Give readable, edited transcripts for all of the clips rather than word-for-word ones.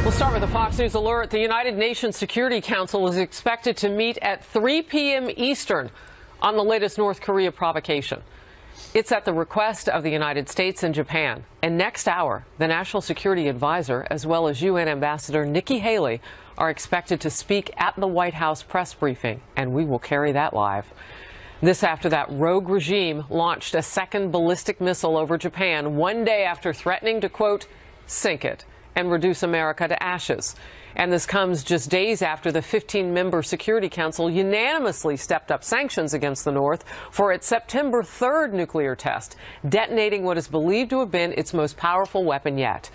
We'll start with a Fox News alert. The United Nations Security Council is expected to meet at 3 p.m. Eastern on the latest North Korea provocation. It's at the request of the United States and Japan. And next hour, the National Security Advisor, as well as UN Ambassador Nikki Haley, are expected to speak at the White House press briefing, and we will carry that live. This after that rogue regime launched a second ballistic missile over Japan one day after threatening to, quote, sink it and reduce America to ashes. And this comes just days after the 15-member Security Council unanimously stepped up sanctions against the North for its September 3rd nuclear test, detonating what is believed to have been its most powerful weapon yet.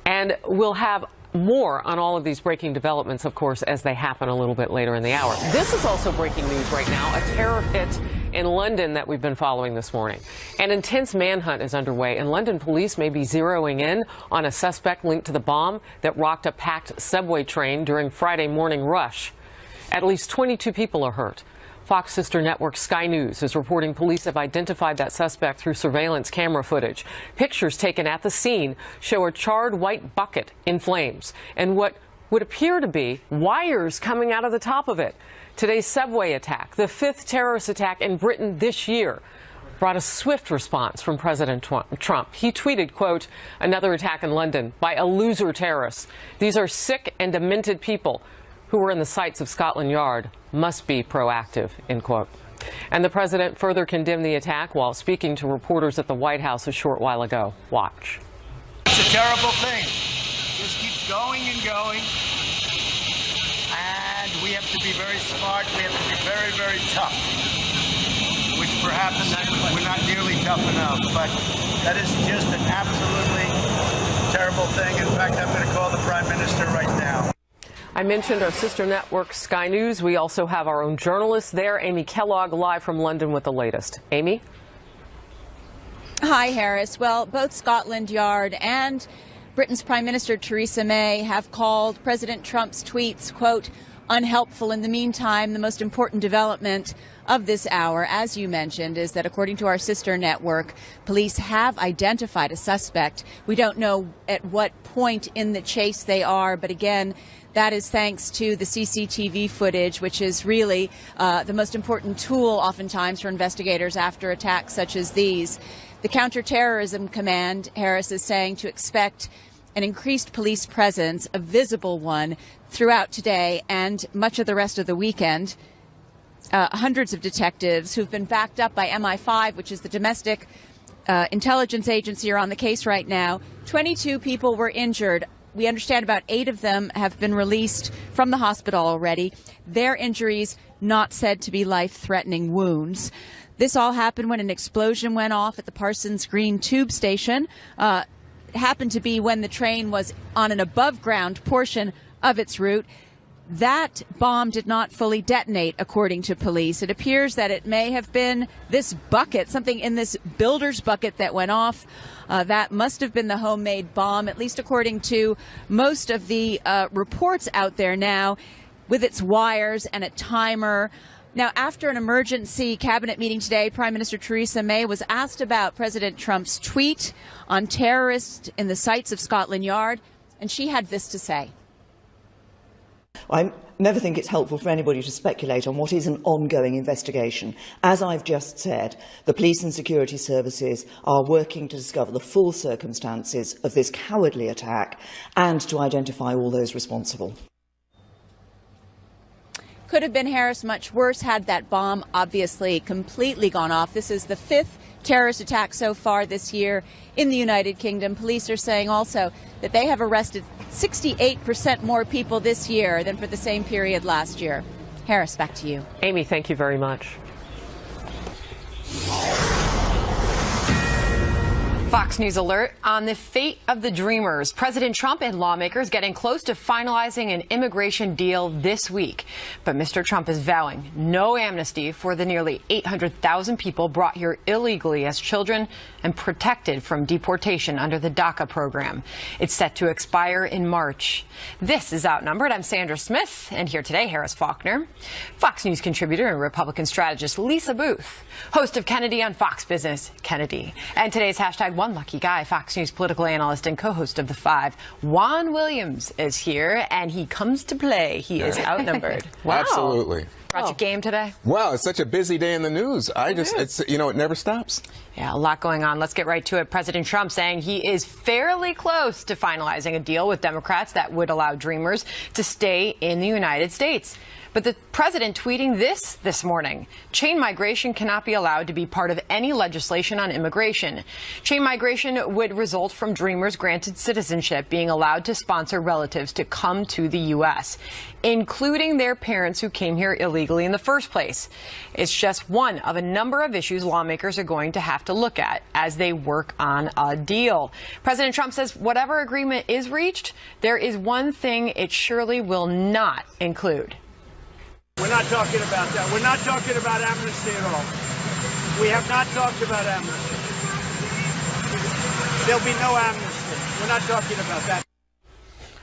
And we'll have more on all of these breaking developments, of course, as they happen a little bit later in the hour. This is also breaking news right now, a terror hit in London that we've been following this morning. An intense manhunt is underway, and London police may be zeroing in on a suspect linked to the bomb that rocked a packed subway train during Friday morning rush. At least 22 people are hurt. Fox sister network Sky News is reporting police have identified that suspect through surveillance camera footage. Pictures taken at the scene show a charred white bucket in flames and what would appear to be wires coming out of the top of it. Today's subway attack, the 5th terrorist attack in Britain this year, brought a swift response from President Trump. He tweeted, quote, another attack in London by a loser terrorist. These are sick and demented people who were in the sights of Scotland Yard, must be proactive, end quote. And the president further condemned the attack while speaking to reporters at the White House a short while ago. Watch. It's a terrible thing. It just keeps going and going. And we have to be very smart. We have to be very, very tough. Which perhaps we're not nearly tough enough. But that is just an absolutely terrible thing. In fact, I'm going to call the Prime Minister right now. I mentioned our sister network, Sky News. We also have our own journalist there, Amy Kellogg, live from London with the latest. Amy? Hi, Harris. Well, both Scotland Yard and Britain's Prime Minister Theresa May have called President Trump's tweets, quote, unhelpful. In the meantime, the most important development of this hour, as you mentioned, is that according to our sister network, police have identified a suspect. We don't know at what point in the chase they are, but again, that is thanks to the CCTV footage, which is really the most important tool oftentimes for investigators after attacks such as these. The Counterterrorism Command, Harris, is saying to expect an increased police presence, a visible one, throughout today and much of the rest of the weekend. Hundreds of detectives who've been backed up by MI5, which is the domestic intelligence agency, are on the case right now. 22 people were injured. We understand about 8 of them have been released from the hospital already. Their injuries not said to be life-threatening wounds. This all happened when an explosion went off at the Parsons Green tube station. It happened to be when the train was on an above-ground portion of its route. That bomb did not fully detonate, according to police. It appears that it may have been this bucket, something in this builder's bucket that went off. That must have been the homemade bomb, at least according to most of the reports out there now, with its wires and a timer. Now, after an emergency cabinet meeting today, Prime Minister Theresa May was asked about President Trump's tweet on terrorists in the sights of Scotland Yard, and she had this to say. I never think it's helpful for anybody to speculate on what is an ongoing investigation. As I've just said, the police and security services are working to discover the full circumstances of this cowardly attack and to identify all those responsible. Could have been, Harris, much worse had that bomb obviously completely gone off. This is the 5th terrorist attack so far this year in the United Kingdom. Police are saying also that they have arrested 68% more people this year than for the same period last year. Harris, back to you. Amy, thank you very much. Fox News alert on the fate of the Dreamers. President Trump and lawmakers getting close to finalizing an immigration deal this week. But Mr. Trump is vowing no amnesty for the nearly 800,000 people brought here illegally as children and protected from deportation under the DACA program. It's set to expire in March. This is Outnumbered. I'm Sandra Smith, and here today, Harris Faulkner, Fox News contributor and Republican strategist Lisa Booth, host of Kennedy on Fox Business, Kennedy, and today's #OneLuckyGuy, Fox News political analyst and co-host of The Five, Juan Williams, is here, and he comes to play. He is outnumbered. Wow. Absolutely. Brought your game today? Well, it's such a busy day in the news. It never stops. Yeah, a lot going on. Let's get right to it. President Trump saying he is fairly close to finalizing a deal with Democrats that would allow Dreamers to stay in the United States. But the president tweeting this morning: chain migration cannot be allowed to be part of any legislation on immigration. Chain migration would result from Dreamers granted citizenship being allowed to sponsor relatives to come to the U.S., including their parents who came here illegally in the first place. It's just one of a number of issues lawmakers are going to have to look at as they work on a deal. President Trump says whatever agreement is reached, there is one thing it surely will not include. We're not talking about that. We're not talking about amnesty at all. We have not talked about amnesty. There'll be no amnesty. We're not talking about that.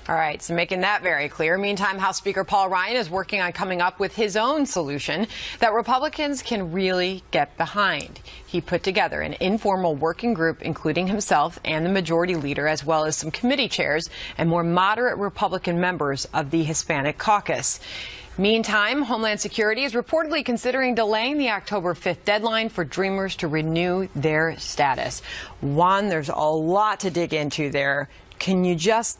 All right, so making that very clear. Meantime, House Speaker Paul Ryan is working on coming up with his own solution that Republicans can really get behind. He put together an informal working group, including himself and the majority leader, as well as some committee chairs and more moderate Republican members of the Hispanic caucus. Meantime, Homeland Security is reportedly considering delaying the October 5th deadline for Dreamers to renew their status. Juan, there's a lot to dig into there. Can you just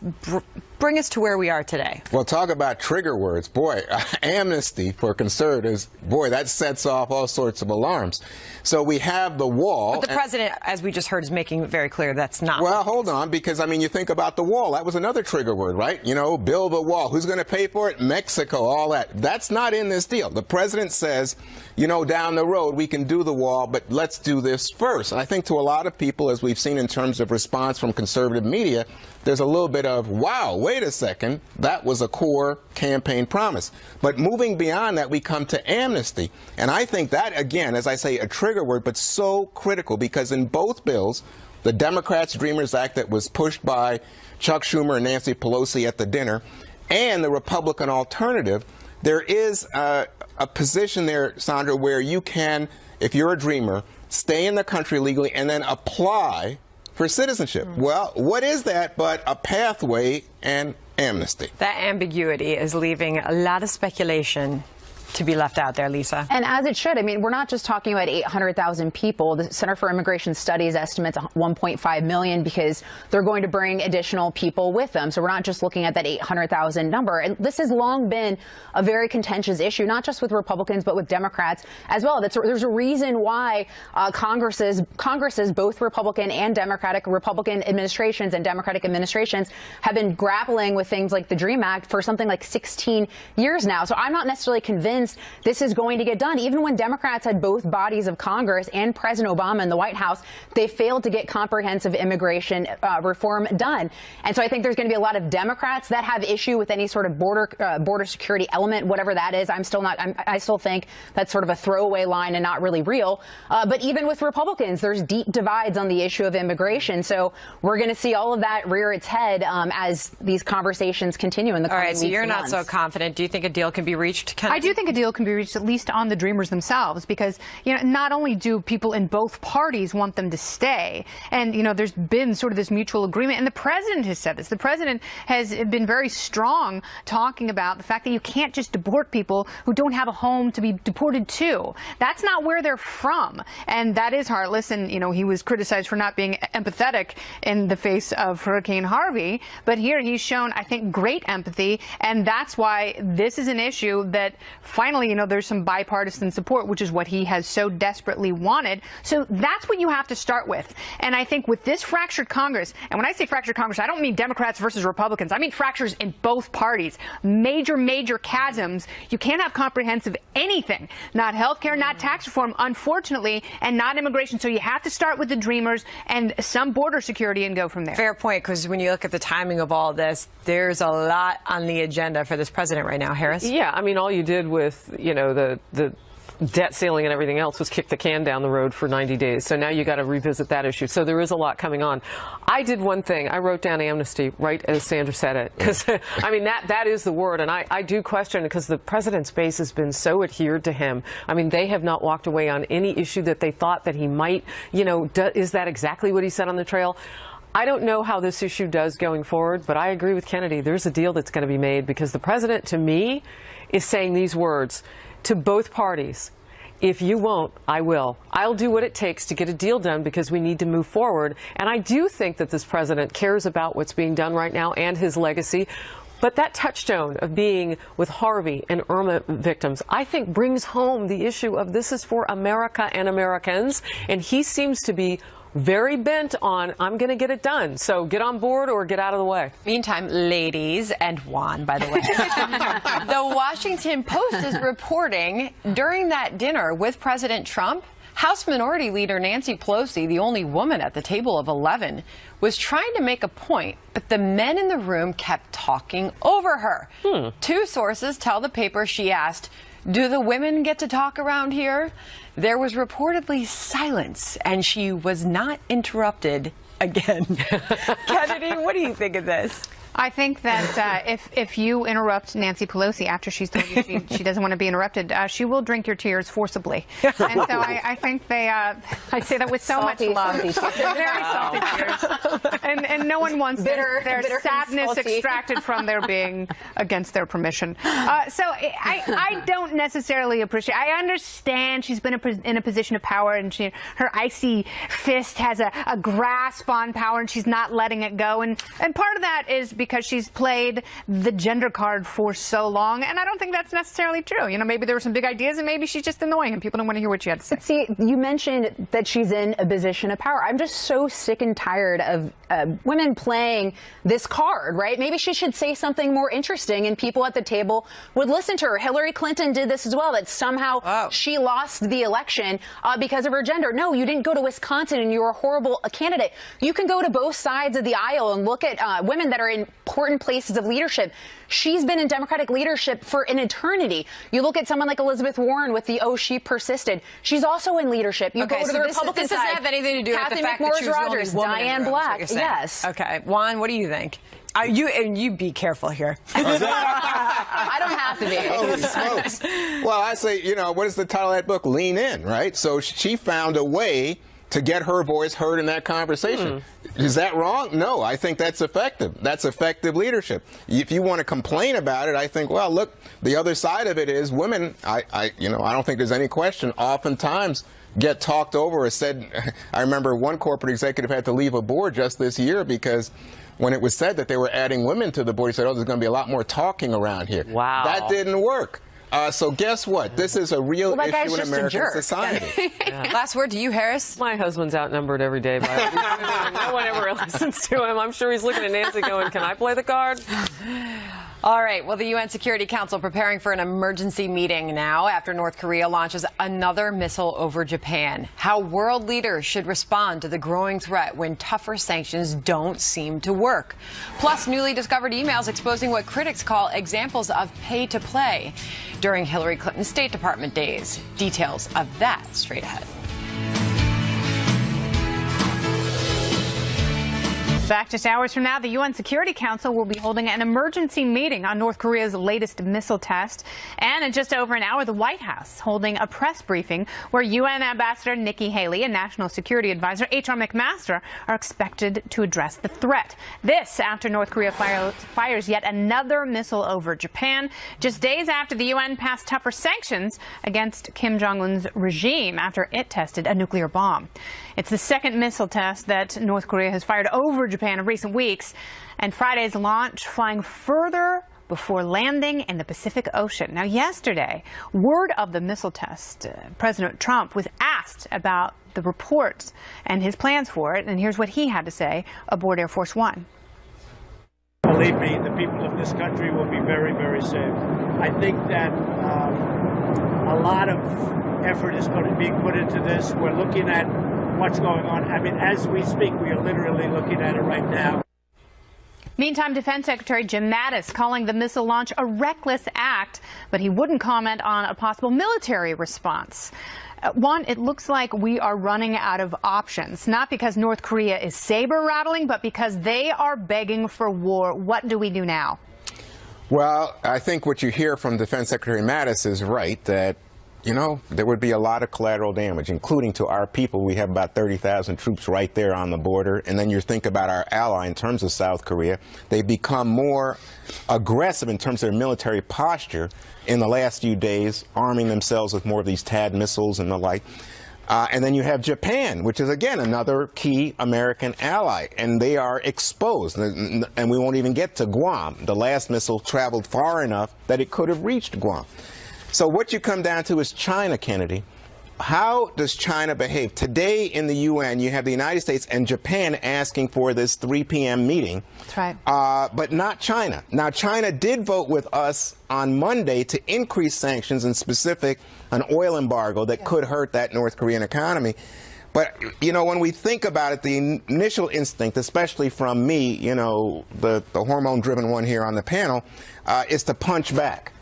bring us to where we are today? Well, talk about trigger words. Boy, amnesty for conservatives, boy, that sets off all sorts of alarms. So we have the wall. But the president, as we just heard, is making it very clear that's not. Well, hold on, because, I mean, you think about the wall. That was another trigger word, right? You know, build a wall. Who's going to pay for it? Mexico, all that. That's not in this deal. The president says, you know, down the road we can do the wall, but let's do this first. And I think to a lot of people, as we've seen in terms of response from conservative media, there's a little bit of, wow, wait a second, that was a core campaign promise. But moving beyond that, we come to amnesty. And I think that, again, as I say, a trigger word, but so critical, because in both bills, the Democrats' Dreamers Act that was pushed by Chuck Schumer and Nancy Pelosi at the dinner, and the Republican alternative, there is a position there, Sandra, where you can, if you're a dreamer, stay in the country legally and then apply for citizenship. Well, what is that but a pathway and amnesty? That ambiguity is leaving a lot of speculation to be left out there, Lisa. And as it should. I mean, we're not just talking about 800,000 people. The Center for Immigration Studies estimates 1.5 million because they're going to bring additional people with them. So we're not just looking at that 800,000 number. And this has long been a very contentious issue, not just with Republicans, but with Democrats as well. There's a reason why Congresses, both Republican and Democratic, Republican administrations and Democratic administrations have been grappling with things like the DREAM Act for something like 16 years now. So I'm not necessarily convinced this is going to get done. Even when Democrats had both bodies of Congress and President Obama in the White House, they failed to get comprehensive immigration reform done. And so I think there's going to be a lot of Democrats that have issue with any sort of border security element, whatever that is. I still think that's sort of a throwaway line and not really real. But even with Republicans, there's deep divides on the issue of immigration. So we're going to see all of that rear its head as these conversations continue in the coming weeks and months. All right, so you're not so confident. Do you think a deal can be reached? I do think a deal can be reached, at least on the Dreamers themselves, because, you know, not only do people in both parties want them to stay, and, you know, there's been sort of this mutual agreement, and the president has said this. The president has been very strong talking about the fact that you can't just deport people who don't have a home to be deported to. That's not where they're from, and that is heartless. And, you know, he was criticized for not being empathetic in the face of Hurricane Harvey, but here he's shown, I think, great empathy, and that's why this is an issue that finally, you know, there's some bipartisan support, which is what he has so desperately wanted. So that's what you have to start with. And I think with this fractured Congress, and when I say fractured Congress, I don't mean Democrats versus Republicans. I mean fractures in both parties. Major chasms. You can't have comprehensive anything. Not health care, not tax reform, unfortunately, and not immigration. So you have to start with the Dreamers and some border security and go from there. Fair point, because when you look at the timing of all this, there's a lot on the agenda for this president right now. Harris? Yeah, I mean, all you did with, you know, the debt ceiling and everything else was kick the can down the road for 90 days. So now you got to revisit that issue. So there is a lot coming on. I did one thing. I wrote down amnesty right as Sandra said it. Because, I mean, that is the word. And I do question it because the president's base has been so adhered to him. I mean, they have not walked away on any issue that they thought that he might, you know, is that exactly what he said on the trail? I don't know how this issue does going forward, but I agree with Kennedy. There's a deal that's going to be made because the president, to me, is saying these words to both parties. If you won't, I will. I'll do what it takes to get a deal done because we need to move forward. And I do think that this president cares about what's being done right now and his legacy. But that touchstone of being with Harvey and Irma victims, I think brings home the issue of this is for America and Americans. And he seems to be very bent on, I'm going to get it done. So get on board or get out of the way. Meantime, ladies, and Juan, by the way, the Washington Post is reporting during that dinner with President Trump, House Minority Leader Nancy Pelosi, the only woman at the table of 11, was trying to make a point, but the men in the room kept talking over her. Two sources tell the paper she asked, "Do the women get to talk around here?" There was reportedly silence, and she was not interrupted again. Kennedy, what do you think of this? I think that if you interrupt Nancy Pelosi after she's told you she doesn't want to be interrupted, she will drink your tears forcibly. And so I think I say that with so much love. Very salty tears. And no one wants their sadness extracted from their being against their permission. So I don't necessarily appreciate. I understand she's been in a position of power, and her icy fist has a grasp on power, and she's not letting it go. And part of that is because she's played the gender card for so long, and I don't think that's necessarily true. You know, maybe there were some big ideas, and maybe she's just annoying, and people don't want to hear what she had to say. See, you mentioned that she's in a position of power. I'm just so sick and tired of women playing this card, right? Maybe she should say something more interesting, and people at the table would listen to her. Hillary Clinton did this as well, that somehow she lost the election because of her gender. No, you didn't go to Wisconsin, and you were a horrible candidate. You can go to both sides of the aisle and look at women that are in important places of leadership. She's been in Democratic leadership for an eternity. You look at someone like Elizabeth Warren with the "oh, she persisted." She's also in leadership. You go to the Republican side. This doesn't have anything to do with the fact that she was the only woman in the room, Black. Yes. Okay, Juan, what do you think? You be careful here. I don't have to be. Holy smokes. Well, I say, you know, what is the title of that book? Lean In, right? So she found a way to get her voice heard in that conversation. Is that wrong? No, I think that's effective. That's effective leadership. If you want to complain about it, I think, well, look, the other side of it is women, I don't think there's any question, oftentimes get talked over or said. I remember one corporate executive had to leave a board just this year because when it was said that they were adding women to the board, he said, oh, there's going to be a lot more talking around here. Wow. That didn't work. So guess what? This is a real issue in American society. Last word to you, Harris. My husband's outnumbered every day by no one ever listens to him. I'm sure he's looking at Nancy going, can I play the card? All right. Well, the UN Security Council preparing for an emergency meeting now after North Korea launches another missile over Japan. How world leaders should respond to the growing threat when tougher sanctions don't seem to work. Plus, newly discovered emails exposing what critics call examples of pay to play during Hillary Clinton's State Department days. Details of that straight ahead. Back just hours from now, the UN Security Council will be holding an emergency meeting on North Korea's latest missile test. And in just over an hour, the White House holding a press briefing where UN Ambassador Nikki Haley and National Security Advisor H.R. McMaster are expected to address the threat. This after North Korea fires yet another missile over Japan, just days after the UN passed tougher sanctions against Kim Jong-un's regime after it tested a nuclear bomb. It's the second missile test that North Korea has fired over Japan in recent weeks, and Friday's launch flying further before landing in the Pacific Ocean. Now, yesterday, word of the missile test, President Trump was asked about the reports and his plans for it, and here's what he had to say aboard Air Force One. Believe me, the people of this country will be very, very safe. I think that a lot of effort is going to be put into this. We're looking at what's going on. I mean, as we speak, we are literally looking at it right now. Meantime, Defense Secretary Jim Mattis calling the missile launch a reckless act, but he wouldn't comment on a possible military response. One, it looks like we are running out of options, not because North Korea is saber-rattling, but because they are begging for war. What do we do now? Well, I think what you hear from Defense Secretary Mattis is right, that, you know, there would be a lot of collateral damage, including to our people. We have about 30,000 troops right there on the border. And then you think about our ally in terms of South Korea. They've become more aggressive in terms of their military posture in the last few days, arming themselves with more of these THAAD missiles and the like. And then you have Japan, which is, again, another key American ally, and they are exposed. And we won't even get to Guam. The last missile traveled far enough that it could have reached Guam. So what you come down to is China, Kennedy. How does China behave? Today in the UN, you have the United States and Japan asking for this 3 p.m. meeting. That's right. But not China. Now, China did vote with us on Monday to increase sanctions, in specific an oil embargo that could hurt that North Korean economy. But, you know, when we think about it, the initial instinct, especially from me, you know, the hormone-driven one here on the panel, is to punch back.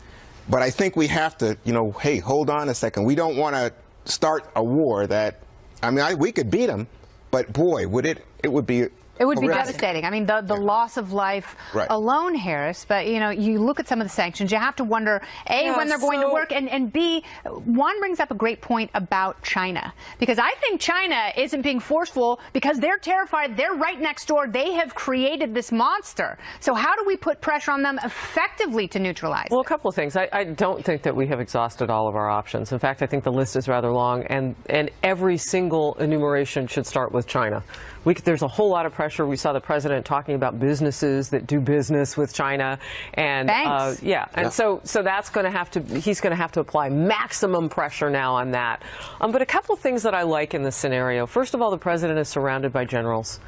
But I think we have to, you know, hey, hold on a second. We don't want to start a war that, I mean, we could beat them, but boy, it would be It would be devastating. I mean, the loss of life alone, Harris. But, you know, you look at some of the sanctions, you have to wonder, A, when they're going to work, and B, Juan brings up a great point about China. Because I think China isn't being forceful because they're terrified. They're right next door. They have created this monster. So how do we put pressure on them effectively to neutralize it? Well, a couple of things. I don't think that we have exhausted all of our options. In fact, I think the list is rather long, and every single enumeration should start with China. There's a whole lot of pressure. We saw the president talking about businesses that do business with China, and so that's going to have to. He's going to have to apply maximum pressure now on that. But a couple of things that I like in this scenario. First of all, the president is surrounded by generals.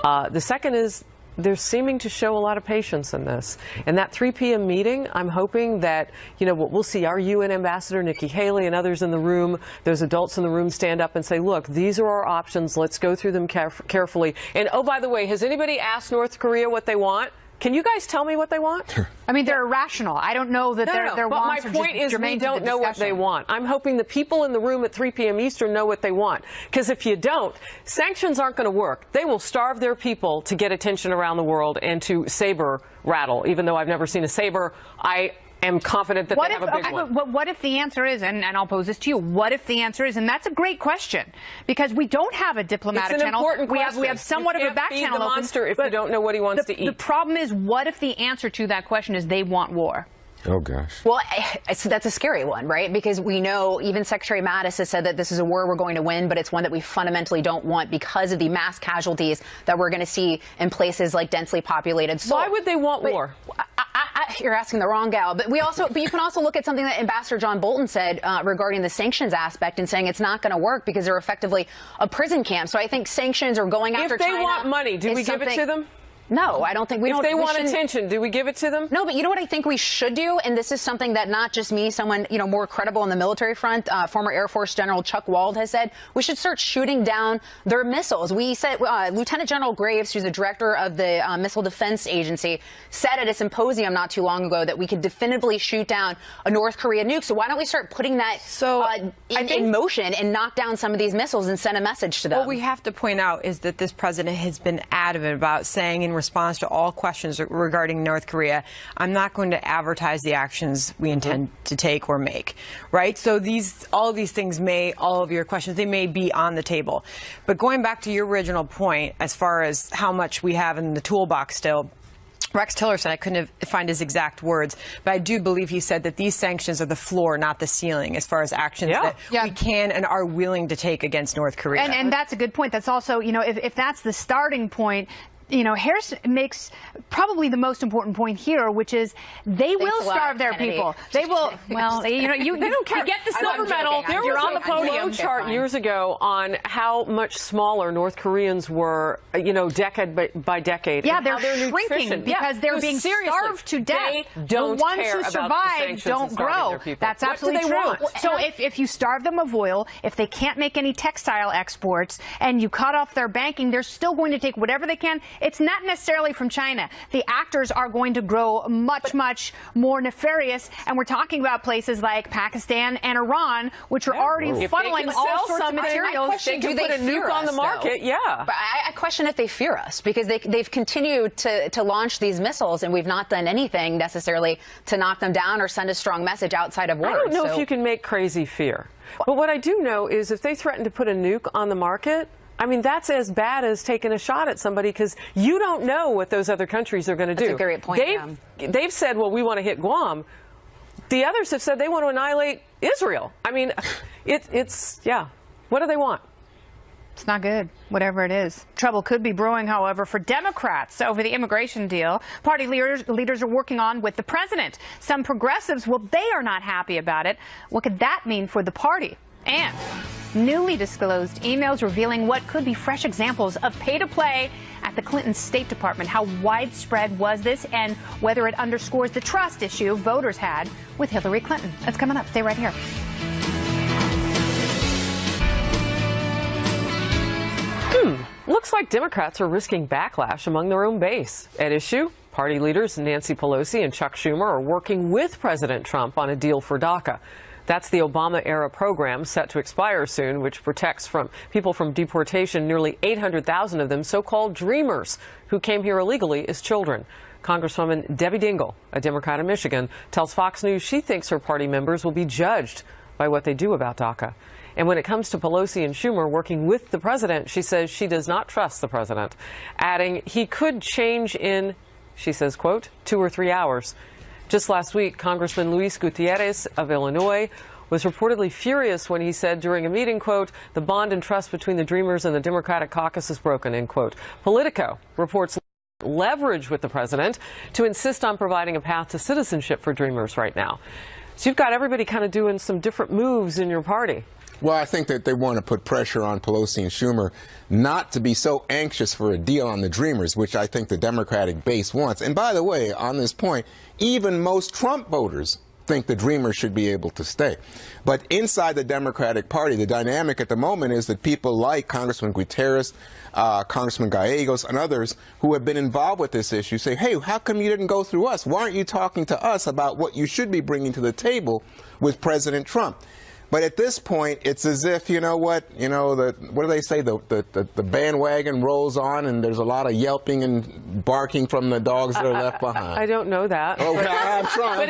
The second is, they're seeming to show a lot of patience in this. And that 3 p.m. meeting, I'm hoping that, you know, we'll see our UN ambassador, Nikki Haley, and others in the room, those adults in the room, stand up and say, look, these are our options. Let's go through them carefully. And, oh, by the way, has anybody asked North Korea what they want? Can you guys tell me what they want? I mean, they're irrational. I don't know that their wants are just germane to the discussion. But my point is, we don't know what they want. I'm hoping the people in the room at 3 p.m. Eastern know what they want. Because if you don't, sanctions aren't going to work. They will starve their people to get attention around the world and to saber rattle. Even though I've never seen a saber, I am confident that they have a big one. What if the answer is, and I'll pose this to you, what if the answer is, and that's a great question, because we don't have a diplomatic channel. We have somewhat of a back channel open. You can't feed the monster if you don't know what he wants to eat. The problem is, what if the answer to that question is they want war? Oh, gosh. Well, that's a scary one, right? Because we know even Secretary Mattis has said that this is a war we're going to win, but it's one that we fundamentally don't want because of the mass casualties that we're going to see in places like densely populated Seoul. Why would they want war? You're asking the wrong gal. But you can also look at something that Ambassador John Bolton said regarding the sanctions aspect and saying it's not going to work because they're effectively a prison camp. So I think sanctions are going after China. If they want money, do we give it to them? No, I don't think we don't. If they want attention, do we give it to them? No, but you know what I think we should do? And this is something that not just me, someone, you know, more credible on the military front, former Air Force General Chuck Wald has said, we should start shooting down their missiles. We said, Lieutenant General Graves, who's the director of the Missile Defense Agency, said at a symposium not too long ago that we could definitively shoot down a North Korea nuke. So why don't we start putting that in motion and knock down some of these missiles and send a message to them? What we have to point out is that this president has been adamant about saying in response to all questions regarding North Korea, I'm not going to advertise the actions we intend to take or make, right? So all of these things all of your questions, they may be on the table. But going back to your original point, as far as how much we have in the toolbox still, Rex Tillerson, I couldn't find his exact words, but I do believe he said that these sanctions are the floor, not the ceiling, as far as actions that we can and are willing to take against North Korea. And that's a good point. That's also, you know, if that's the starting point, you know, Harris makes probably the most important point here, which is they will starve their people. They will. Well, you know, you get the silver medal. You're on the podium. There was a chart years ago on how much smaller North Koreans were, you know, decade by decade. Yeah, they're shrinking because they're being starved to death. The ones who survive don't grow. That's absolutely true. So if you starve them of oil, if they can't make any textile exports, and you cut off their banking, they're still going to take whatever they can it's not necessarily from China. The actors are going to grow much more nefarious, and we're talking about places like Pakistan and Iran, which are already funneling all sorts of materials. They can put a nuke on the market, But I question if they fear us, because they've continued to launch these missiles, and we've not done anything necessarily to knock them down or send a strong message outside of words. I don't know if you can make crazy fear. But what I do know is if they threaten to put a nuke on the market, I mean, that's as bad as taking a shot at somebody, because you don't know what those other countries are going to do. That's a great point. They've said, well, we want to hit Guam. The others have said they want to annihilate Israel. I mean, yeah. What do they want? It's not good, whatever it is. Trouble could be brewing, however, for Democrats over the immigration deal party leaders are working on with the president. Some progressives, well, they are not happy about it. What could that mean for the party? And newly disclosed emails revealing what could be fresh examples of pay-to-play at the Clinton State Department. How widespread was this, and whether it underscores the trust issue voters had with Hillary Clinton? That's coming up. Stay right here. Looks like Democrats are risking backlash among their own base. At issue, party leaders Nancy Pelosi and Chuck Schumer are working with President Trump on a deal for DACA. That's the Obama-era program set to expire soon, which protects people from deportation, nearly 800,000 of them so-called dreamers who came here illegally as children. Congresswoman Debbie Dingell, a Democrat in Michigan, tells Fox News she thinks her party members will be judged by what they do about DACA. And when it comes to Pelosi and Schumer working with the president, she says she does not trust the president, adding he could change in, she says, quote, 2 or 3 hours. Just last week, Congressman Luis Gutierrez of Illinois was reportedly furious when he said during a meeting, quote, the bond and trust between the Dreamers and the Democratic caucus is broken, end quote. Politico reports leverage with the president to insist on providing a path to citizenship for Dreamers right now. So you've got everybody kind of doing some different moves in your party. Well, I think that they want to put pressure on Pelosi and Schumer not to be so anxious for a deal on the Dreamers, which I think the Democratic base wants. And by the way, on this point, even most Trump voters think the Dreamers should be able to stay. But inside the Democratic Party, the dynamic at the moment is that people like Congressman Gutierrez, Congressman Gallegos, and others who have been involved with this issue say, hey, how come you didn't go through us? Why aren't you talking to us about what you should be bringing to the table with President Trump? But at this point, it's as if, you know what, what do they say, the bandwagon rolls on and there's a lot of yelping and barking from the dogs that are left behind. I don't know that. Okay, I'm trying. But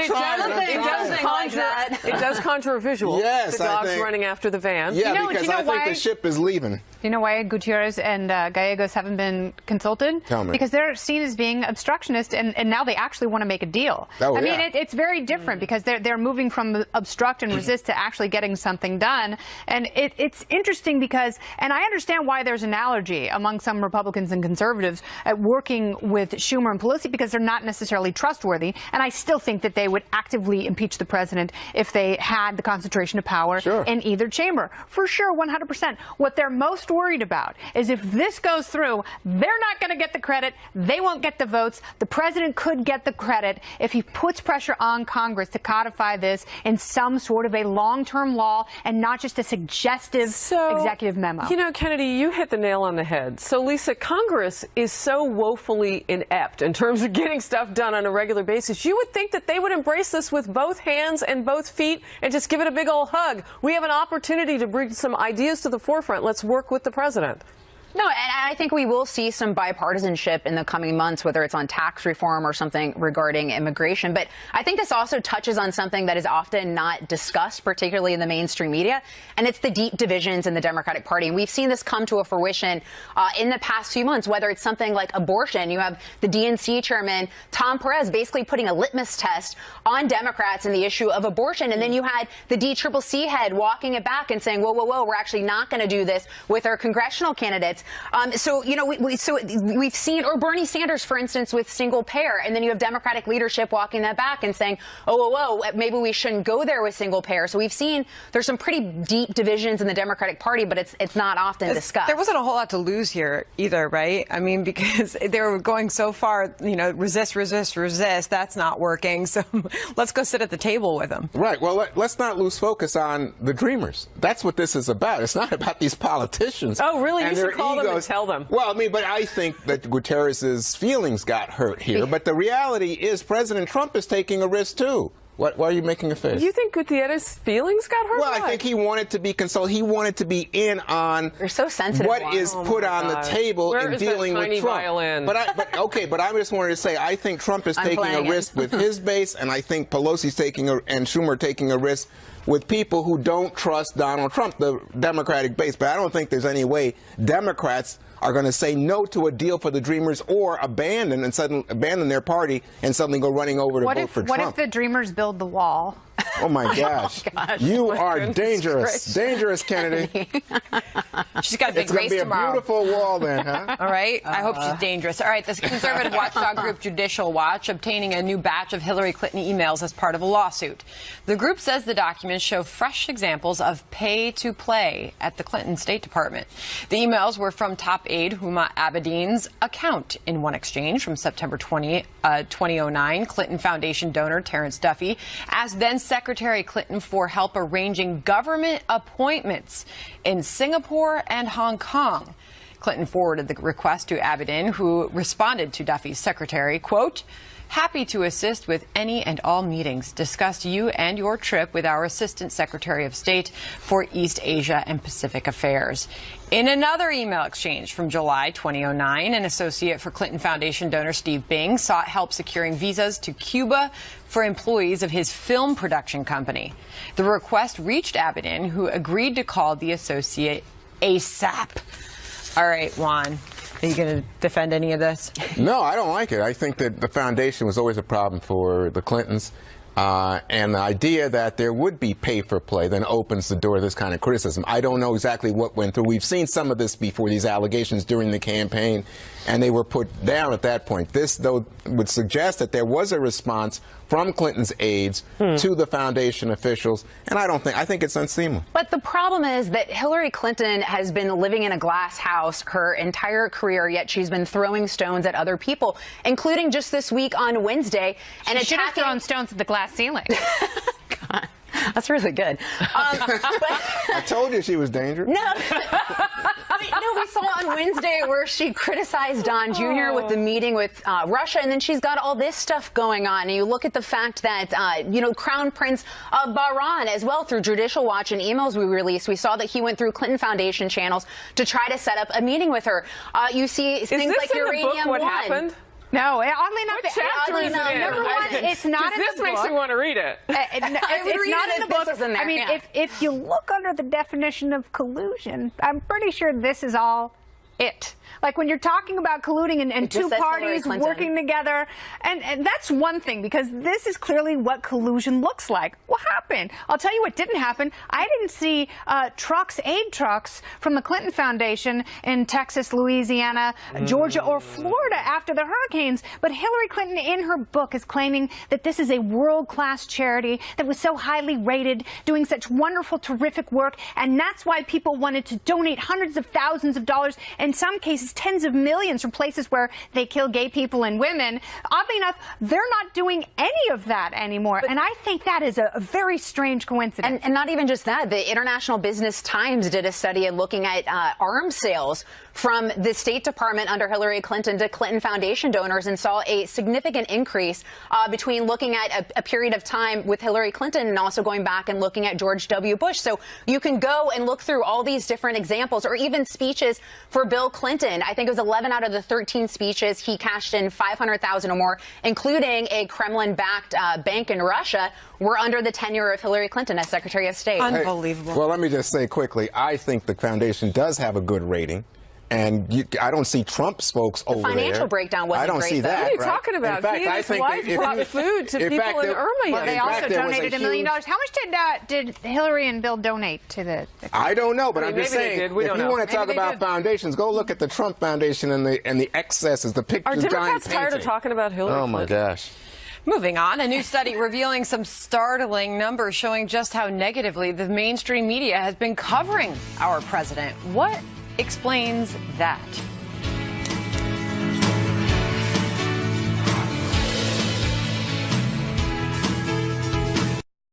it does conjure a visual. Yes, the dogs running after the van. Yeah, because I think the ship is leaving. Do you know why Gutierrez and Gallegos haven't been consulted? Tell me. Because they're seen as being obstructionist, and now they actually want to make a deal. I mean, it's very different because they're moving from obstruct and resist to actually getting something done. And it's interesting because, and I understand why there's an allergy among some Republicans and conservatives at working with Schumer and Pelosi, because they're not necessarily trustworthy. And I still think that they would actively impeach the president if they had the concentration of power in either chamber. For sure, 100%. What they're most worried about is if this goes through, they're not going to get the credit. They won't get the votes. The president could get the credit if he puts pressure on Congress to codify this in some sort of a long-term law and not just a suggestive executive memo. You know, Kennedy, you hit the nail on the head. So, Lisa, Congress is so woefully inept in terms of getting stuff done on a regular basis. You would think that they would embrace this with both hands and both feet and just give it a big old hug. We have an opportunity to bring some ideas to the forefront. Let's work with the president. No, and I think we will see some bipartisanship in the coming months, whether it's on tax reform or something regarding immigration. But I think this also touches on something that is often not discussed, particularly in the mainstream media, and it's the deep divisions in the Democratic Party. And we've seen this come to a fruition in the past few months, whether it's something like abortion. You have the DNC chairman, Tom Perez, basically putting a litmus test on Democrats in the issue of abortion. And then you had the DCCC head walking it back and saying, whoa, whoa, whoa, we're actually not going to do this with our congressional candidates. So, you know, we've seen, or Bernie Sanders, for instance, with single payer, and then you have Democratic leadership walking that back and saying, oh, whoa, whoa, maybe we shouldn't go there with single payer. So we've seen there's some pretty deep divisions in the Democratic Party, but it's not often discussed. There wasn't a whole lot to lose here either, right? I mean, because they were going so far, you know, resist, resist, resist. That's not working. So let's go sit at the table with them. Right. Well, let's not lose focus on the Dreamers. That's what this is about. It's not about these politicians. Oh, really? You should call call them goes, and tell them. Well, I mean, but I think that Guterres's feelings got hurt here. But the reality is President Trump is taking a risk, too. Why are you making a face? You think Gutierrez's feelings got hurt? Well, I think he wanted to be consulted. He wanted to be in on You're so sensitive, what is put on the table in dealing with Trump. Violin? But I just wanted to say I think Trump is taking a risk with his base, and I think Pelosi's and Schumer taking a risk with people who don't trust Donald Trump, the Democratic base. But I don't think there's any way Democrats are going to say no to a deal for the Dreamers or abandon their party and suddenly go running over to vote for Trump. What if the Dreamers build the wall? Oh my gosh. You are dangerous. Dangerous, Kennedy. She's got a big race tomorrow. It's going to be a beautiful wall then, huh? All right. I hope she's dangerous. All right. This conservative watchdog group Judicial Watch obtaining a new batch of Hillary Clinton emails as part of a lawsuit. The group says the documents show fresh examples of pay to play at the Clinton State Department. The emails were from top aide Huma Abedin's account. In one exchange from September 2009, Clinton Foundation donor Terrence Duffy asked then Secretary Clinton for help arranging government appointments in Singapore and Hong Kong. Clinton forwarded the request to Abedin, who responded to Duffy's secretary, quote, "Happy to assist with any and all meetings. Discussed you and your trip with our Assistant Secretary of State for East Asia and Pacific Affairs." In another email exchange from July 2009, an associate for Clinton Foundation donor Steve Bing sought help securing visas to Cuba for employees of his film production company. The request reached Abedin, who agreed to call the associate ASAP. All right, Juan. Are you going to defend any of this? No, I don't like it. I think that the foundation was always a problem for the Clintons. And the idea that there would be pay for play then opens the door to this kind of criticism. I don't know exactly what went through. We've seen some of this before, these allegations during the campaign, and they were put down at that point. This, though, would suggest that there was a response from Clinton's aides to the foundation officials, and I think it's unseemly. But the problem is that Hillary Clinton has been living in a glass house her entire career, yet she's been throwing stones at other people, including just this week on Wednesday. And she should have thrown stones at the glass ceiling. God, that's really good. I told you she was dangerous. No. We saw on Wednesday where she criticized Don Jr. with the meeting with Russia, and then she's got all this stuff going on. And you look at the fact that, Crown Prince of Bahrain as well, through Judicial Watch and emails we released, we saw that he went through Clinton Foundation channels to try to set up a meeting with her. You see things like Uranium what One. happened? No, oddly enough, Number one, it's not in the book. This makes me want to read it. It's not in the book. In there, I mean, if you look under the definition of collusion, I'm pretty sure this is all it. Like when you're talking about colluding and two parties working together, and that's one thing, because this is clearly what collusion looks like. What happened? I'll tell you what didn't happen. I didn't see aid trucks from the Clinton Foundation in Texas, Louisiana, Georgia, or Florida after the hurricanes. But Hillary Clinton, in her book, is claiming that this is a world-class charity that was so highly rated, doing such wonderful, terrific work, and that's why people wanted to donate hundreds of thousands of dollars, in some cases tens of millions, from places where they kill gay people and women. Oddly enough, they're not doing any of that anymore. And I think that is a very strange coincidence. And not even just that. The International Business Times did a study looking at arms sales from the State Department under Hillary Clinton to Clinton Foundation donors, and saw a significant increase between looking at a period of time with Hillary Clinton and also going back and looking at George W. Bush. So you can go and look through all these different examples, or even speeches for Bill Clinton. I think it was 11 out of the 13 speeches he cashed in $500,000 or more, including a Kremlin-backed bank in Russia, were under the tenure of Hillary Clinton as Secretary of State. Unbelievable. Well, let me just say quickly, I think the foundation does have a good rating. And I don't see Trump's folks over there. The financial breakdown wasn't great. I don't see that. What are you talking about? In fact, he and his wife brought food to people in Irma. Well, they also donated $1 million. How much did Hillary and Bill donate to the I don't know, but I'm just saying, if you want to talk about foundations, go look at the Trump Foundation and the excesses, the pictures, Are Democrats tired of talking about Hillary? Oh, my gosh. Moving on, a new study revealing some startling numbers showing just how negatively the mainstream media has been covering our president. What explains that?